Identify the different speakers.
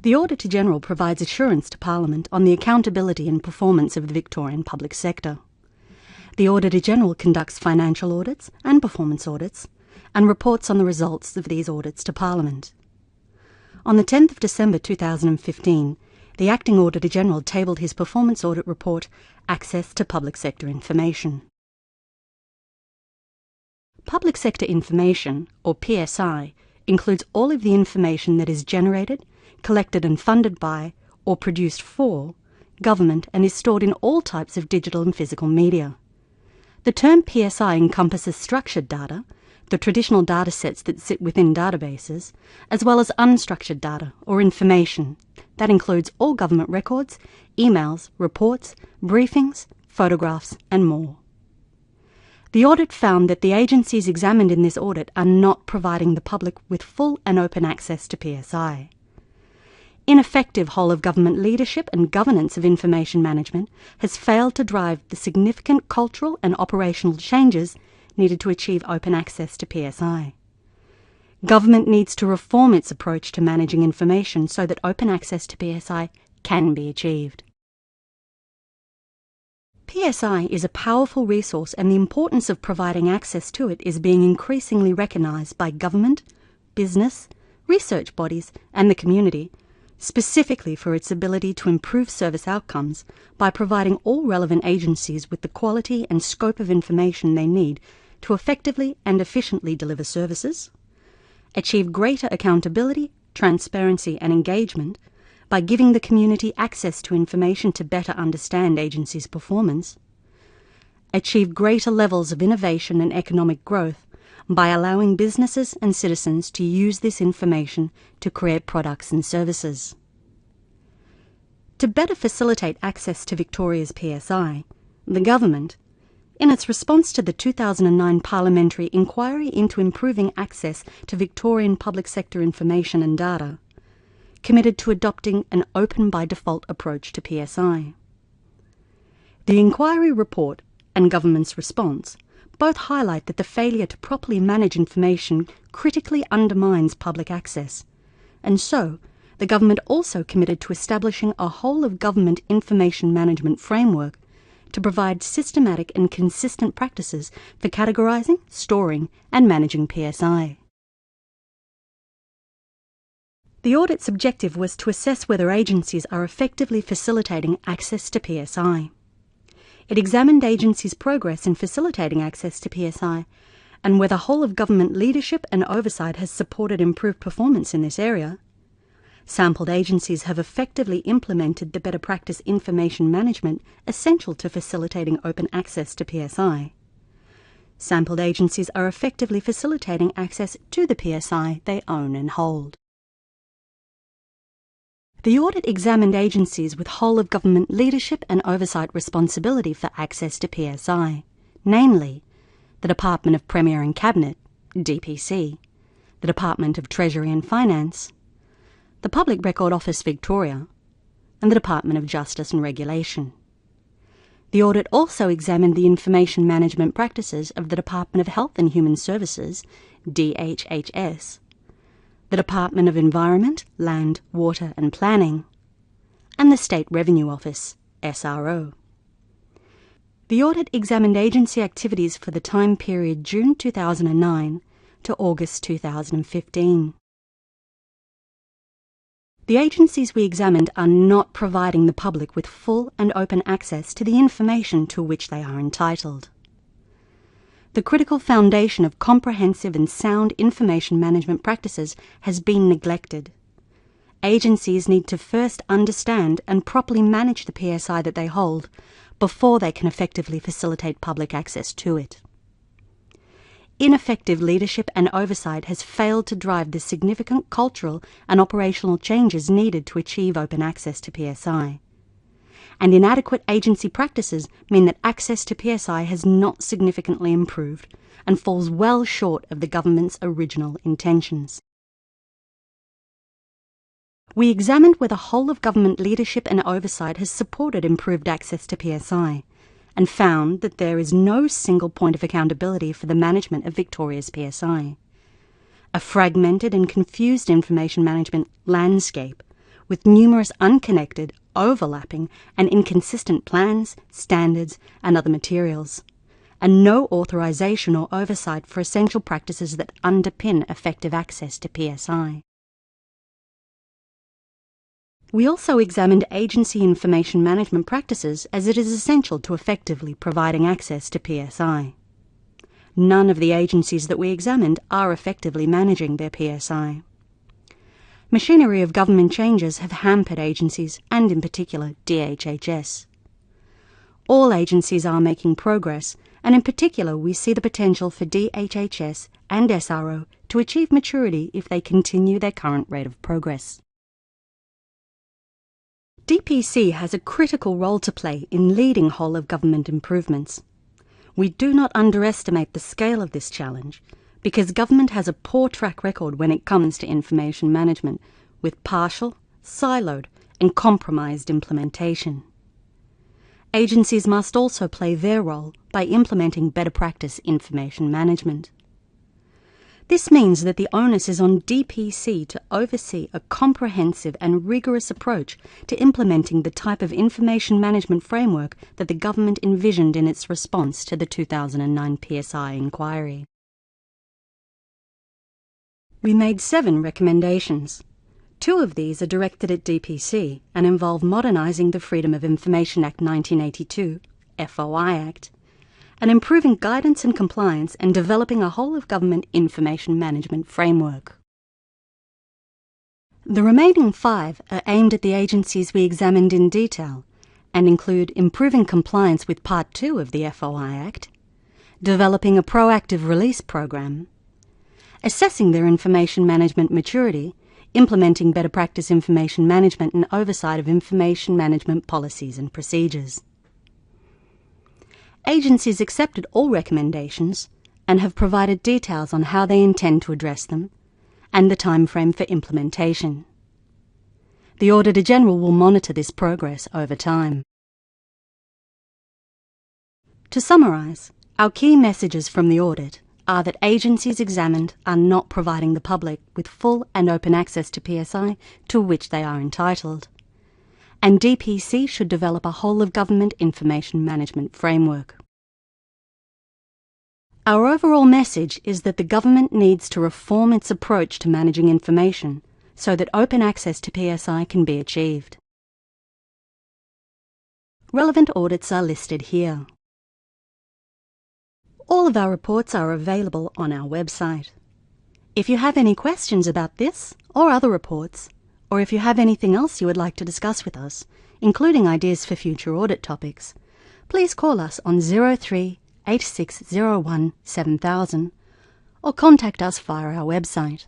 Speaker 1: The Auditor-General provides assurance to Parliament on the accountability and performance of the Victorian public sector. The Auditor-General conducts financial audits and performance audits and reports on the results of these audits to Parliament. On the 10th of December 2015, the Acting Auditor-General tabled his performance audit report, Access to Public Sector Information. Public sector information, or PSI, includes all of the information that is generated, collected and funded by, or produced for, government and is stored in all types of digital and physical media. The term PSI encompasses structured data, the traditional data sets that sit within databases, as well as unstructured data, or information. That includes all government records, emails, reports, briefings, photographs, and more. The audit found that the agencies examined in this audit are not providing the public with full and open access to PSI. Ineffective whole-of-government leadership and governance of information management has failed to drive the significant cultural and operational changes needed to achieve open access to PSI. Government needs to reform its approach to managing information so that open access to PSI can be achieved. PSI is a powerful resource, and the importance of providing access to it is being increasingly recognised by government, business, research bodies and the community, specifically for its ability to improve service outcomes by providing all relevant agencies with the quality and scope of information they need to effectively and efficiently deliver services, achieve greater accountability, transparency and engagement by giving the community access to information to better understand agencies' performance, achieve greater levels of innovation and economic growth by allowing businesses and citizens to use this information to create products and services. To better facilitate access to Victoria's PSI, the government, in its response to the 2009 Parliamentary Inquiry into Improving Access to Victorian Public Sector Information and Data, committed to adopting an open-by-default approach to PSI. The inquiry report and government's response both highlight that the failure to properly manage information critically undermines public access, and so the government also committed to establishing a whole-of-government information management framework to provide systematic and consistent practices for categorising, storing and managing PSI. The audit's objective was to assess whether agencies are effectively facilitating access to PSI. It examined agencies' progress in facilitating access to PSI and whether whole-of-government leadership and oversight has supported improved performance in this area. Sampled agencies have effectively implemented the better practice information management essential to facilitating open access to PSI. Sampled agencies are effectively facilitating access to the PSI they own and hold. The audit examined agencies with whole-of-government leadership and oversight responsibility for access to PSI, namely the Department of Premier and Cabinet, DPC, the Department of Treasury and Finance, the Public Record Office Victoria, and the Department of Justice and Regulation. The audit also examined the information management practices of the Department of Health and Human Services, DHHS, the Department of Environment, Land, Water and Planning, and the State Revenue Office, SRO. The audit examined agency activities for the time period June 2009 to August 2015. The agencies we examined are not providing the public with full and open access to the information to which they are entitled. The critical foundation of comprehensive and sound information management practices has been neglected. Agencies need to first understand and properly manage the PSI that they hold before they can effectively facilitate public access to it. Ineffective leadership and oversight has failed to drive the significant cultural and operational changes needed to achieve open access to PSI. And inadequate agency practices mean that access to PSI has not significantly improved and falls well short of the government's original intentions. We examined whether whole-of-government leadership and oversight has supported improved access to PSI, and found that there is no single point of accountability for the management of Victoria's PSI. A fragmented and confused information management landscape, with numerous unconnected, overlapping, and inconsistent plans, standards, and other materials, and no authorization or oversight for essential practices that underpin effective access to PSI. We also examined agency information management practices as it is essential to effectively providing access to PSI. None of the agencies that we examined are effectively managing their PSI. Machinery of government changes have hampered agencies, and in particular DHHS. All agencies are making progress, and in particular we see the potential for DHHS and SRO to achieve maturity if they continue their current rate of progress. DPC has a critical role to play in leading whole-of-government improvements. We do not underestimate the scale of this challenge, because government has a poor track record when it comes to information management, with partial, siloed, and compromised implementation. Agencies must also play their role by implementing better practice information management. This means that the onus is on DPC to oversee a comprehensive and rigorous approach to implementing the type of information management framework that the government envisioned in its response to the 2009 PSI inquiry. We made 7 recommendations. 2 of these are directed at DPC and involve modernising the Freedom of Information Act 1982, FOI Act, and improving guidance and compliance and developing a whole-of-government information management framework. The remaining 5 are aimed at the agencies we examined in detail and include improving compliance with Part 2 of the FOI Act, developing a proactive release program, assessing their information management maturity, implementing better practice information management and oversight of information management policies and procedures. Agencies accepted all recommendations and have provided details on how they intend to address them and the timeframe for implementation. The Auditor-General will monitor this progress over time. To summarise, our key messages from the audit are that agencies examined are not providing the public with full and open access to PSI to which they are entitled, and DPC should develop a whole-of-government information management framework. Our overall message is that the government needs to reform its approach to managing information so that open access to PSI can be achieved. Relevant audits are listed here. All of our reports are available on our website. If you have any questions about this or other reports, or if you have anything else you would like to discuss with us, including ideas for future audit topics, please call us on 03-8601-7000 or contact us via our website.